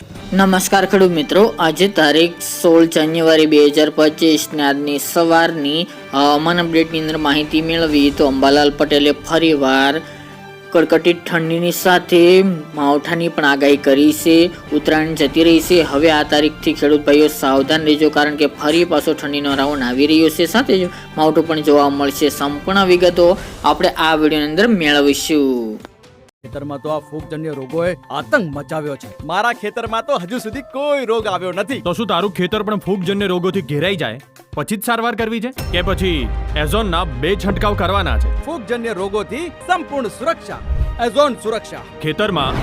નમસ્કાર ખેડૂત મિત્રો, આજે તારીખ 16 જાન્યુઆરી 2025 ને આજની સવારની હવામાન અપડેટની અંદર માહિતી મેળવી તો અંબાલાલ પટેલે ફરીવાર કડકડી ઠંડીની સાથે માવઠાની પણ આગાહી કરી છે. ઉત્તરાયણ જતી રહી છે. હવે આ તારીખથી ખેડૂત ભાઈઓ સાવધાન રહેજો, કારણ કે ફરી પાછો ઠંડીનો રાઉન્ડ આવી રહ્યો છે. સાથે જ માવઠું પણ જોવા મળશે. સંપૂર્ણ વિગતો આપણે આ વિડીયોની અંદર મેળવીશું. ખેતરમાં તો આ ફૂગજન્ય રોગોએ આતંક મચાવ્યો છે. મારા ખેતરમાં તો હજુ સુધી કોઈ રોગ આવ્યો નથી. તો શું તારું ખેતર પણ ફૂગજન્ય રોગોથી ઘેરાઈ જાય પછી જ સારવાર કરવી છે કે પછી એઝોનના 2 છંટકાવ કરવાના છે? ફૂગજન્ય રોગોથી સંપૂર્ણ સુરક્ષા, એઝોન સુરક્ષા. ખેતરમાં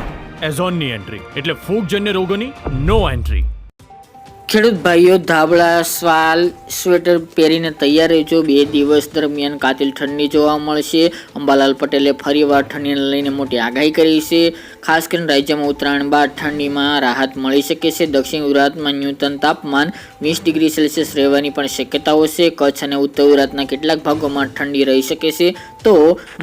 એઝોનની એન્ટ્રી એટલે ફૂગજન્ય રોગોની નો એન્ટ્રી. ખેડૂત ભાઈઓ ધાબળા, સ્વાલ, સ્વેટર પહેરીને તૈયાર રહેજો. 2 દિવસ દરમિયાન કાતિલ ઠંડી જોવા મળશે. અંબાલાલ પટેલે ફરીવાર ઠંડીને લઈને મોટી આગાહી કરી છે. ખાસ કરીને રાજ્યમાં ઉત્તરાયણ બાદ ઠંડીમાં રાહત મળી શકે છે. દક્ષિણ ગુજરાતમાં ન્યૂનતમ તાપમાન 20 ડિગ્રી સેલ્સિયસ રહેવાની પણ શક્યતાઓ છે. કચ્છ અને ઉત્તર ગુજરાતના કેટલાક ભાગોમાં ઠંડી રહી શકે છે, તો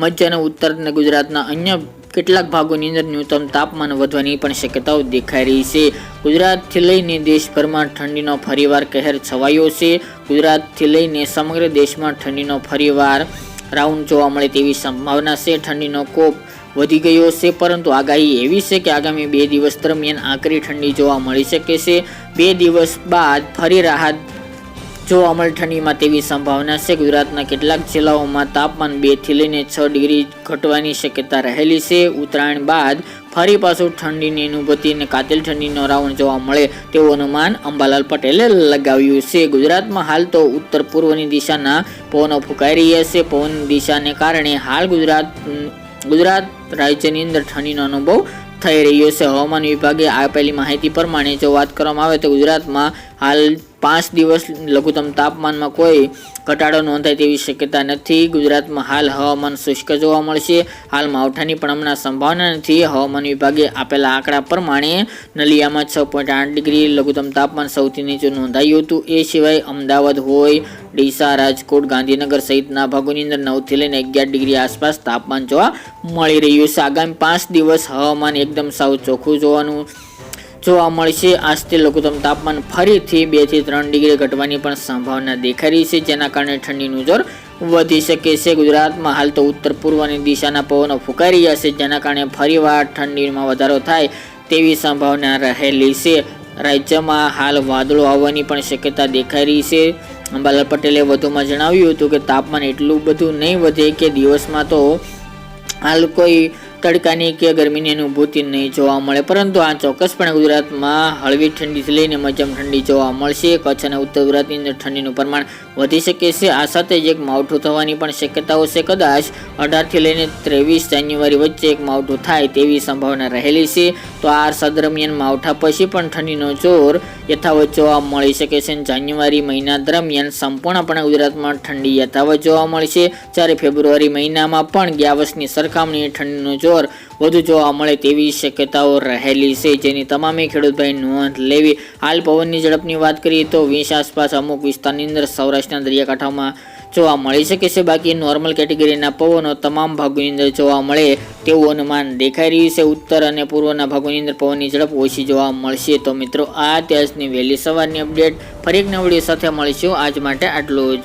મધ્ય અને ઉત્તર ગુજરાતના અન્ય કેટલાક ભાગોની અંદર ન્યૂનતમ તાપમાન વધવાની પણ શક્યતાઓ દેખાઈ રહી છે. ગુજરાતથી લઈને દેશભરમાં ઠંડીનો ફરીવાર કહેર છવાયો છે. ગુજરાતથી લઈને સમગ્ર દેશમાં ઠંડીનો ફરીવાર રાઉન્ડ જોવા મળે તેવી સંભાવના છે. ઠંડીનો કોપ વધી ગયો છે, પરંતુ આગાહી એવી છે કે આગામી 2 દિવસ દરમિયાન આકરી ઠંડી જોવા મળી શકે છે. 2 દિવસ બાદ ફરી રાહત જોવા મળે ઠંડીમાં તેવી સંભાવના છે. ગુજરાતના કેટલાક જિલ્લાઓમાં તાપમાન 2 થી લઈને 6 ડિગ્રી ઘટવાની શક્યતા રહેલી છે. ઉત્તરાયણ બાદ ફરી પાછું ઠંડીની અનુભૂતિ અને કાતિલ ઠંડીનો રાઉન્ડ જોવા મળે તેવું અનુમાન અંબાલાલ પટેલે લગાવ્યું છે. ગુજરાતમાં હાલ તો ઉત્તર પૂર્વની દિશાના પવનો ફૂંકાઈ રહ્યા છે. પવનની દિશાને કારણે હાલ ગુજરાત રાજ્યની અંદર ઠંડીનો અનુભવ થઈ રહ્યો છે. હવામાન વિભાગે આપેલી માહિતી પ્રમાણે જો વાત કરવામાં આવે તો ગુજરાતમાં હાલ 5 દિવસ લઘુત્તમ તાપમાનમાં કોઈ ઘટાડો નોંધાય તેવી શક્યતા નથી. ગુજરાતમાં હાલ હવામાન શુષ્ક જોવા મળશે. હાલ માવઠાની પણ હમણાં સંભાવના નથી. હવામાન વિભાગે આપેલા આંકડા પ્રમાણે નલિયામાં 6.8 ડિગ્રી લઘુત્તમ તાપમાન સૌથી નીચું નોંધાયું હતું. એ સિવાય અમદાવાદ હોય, ડીસા, રાજકોટ, ગાંધીનગર સહિતના ભાગોની અંદર 9 થી લઈને 11 ડિગ્રી આસપાસ તાપમાન જોવા મળી રહ્યું છે. આગામી 5 દિવસ હવામાન એકદમ સાવ ચોખ્ખું જોવા મળશે. આજથી લઘુત્તમ તાપમાન ફરીથી 2 થી 3 ડિગ્રી ઘટવાની પણ સંભાવના દેખાઈ રહી છે, જેના કારણે ઠંડીનું જોર વધી શકે છે. ગુજરાતમાં હાલ તો ઉત્તર પૂર્વની દિશાના પવનો ફૂંકાઈ રહ્યા છે, જેના કારણે ફરીવાર ઠંડીમાં વધારો થાય તેવી સંભાવના રહેલી છે. રાજ્યમાં હાલ વાદળો આવવાની પણ શક્યતા દેખાઈ રહી છે. અંબાલાલ પટેલે વધુમાં જણાવ્યું હતું કે તાપમાન એટલું બધું નહીં વધે કે દિવસમાં તો હાલ કોઈ તડકાની કે ગરમીની અનુભૂતિ નહીં જોવા મળે, પરંતુ આ ચોક્કસપણે ગુજરાતમાં હળવી ઠંડીથી લઈને મધ્યમ ઠંડી જોવા મળશે. કચ્છ અને ઉત્તર ગુજરાતની અંદર ઠંડીનું પ્રમાણ વધી શકે છે. આ સાથે જ એક માવઠું થવાની પણ શક્યતાઓ છે. કદાચ 18 થી લઈને 23 જાન્યુઆરી વચ્ચે એક માવઠું થાય તેવી સંભાવના રહેલી છે. તો આ અરસા દરમિયાન માવઠા પછી પણ ઠંડીનો જોર યથાવત જોવા મળી શકે છે. જાન્યુઆરી મહિના દરમિયાન સંપૂર્ણપણે ગુજરાતમાં ઠંડી યથાવત જોવા મળશે, જ્યારે ફેબ્રુઆરી મહિનામાં પણ ગયા વર્ષની સરખામણીએ ઠંડીનું જોર વધુ જોવા મળે તેવી શક્યતાઓ રહેલી છે, જેની તમામે ખેડૂતભાઈ નોંધ લેવી. હાલ પવનની ઝડપની વાત કરીએ તો 20 આસપાસ અમુક વિસ્તારની અંદર સૌરાષ્ટ્રના દરિયાકાંઠામાં જોવા મળી શકે છે. બાકી નોર્મલ કેટેગરીના પવનો તમામ ભાગોની અંદર જોવા મળે તેવું અનુમાન દેખાઈ રહ્યું છે. ઉત્તર અને પૂર્વના ભાગોની અંદર પવનની ઝડપ ઓછી જોવા મળશે. તો મિત્રો, આ ત્યાંની વહેલી સવારની અપડેટ. ફરી એક નવા વિડીયો સાથે મળીશું. આજ માટે આટલું જ.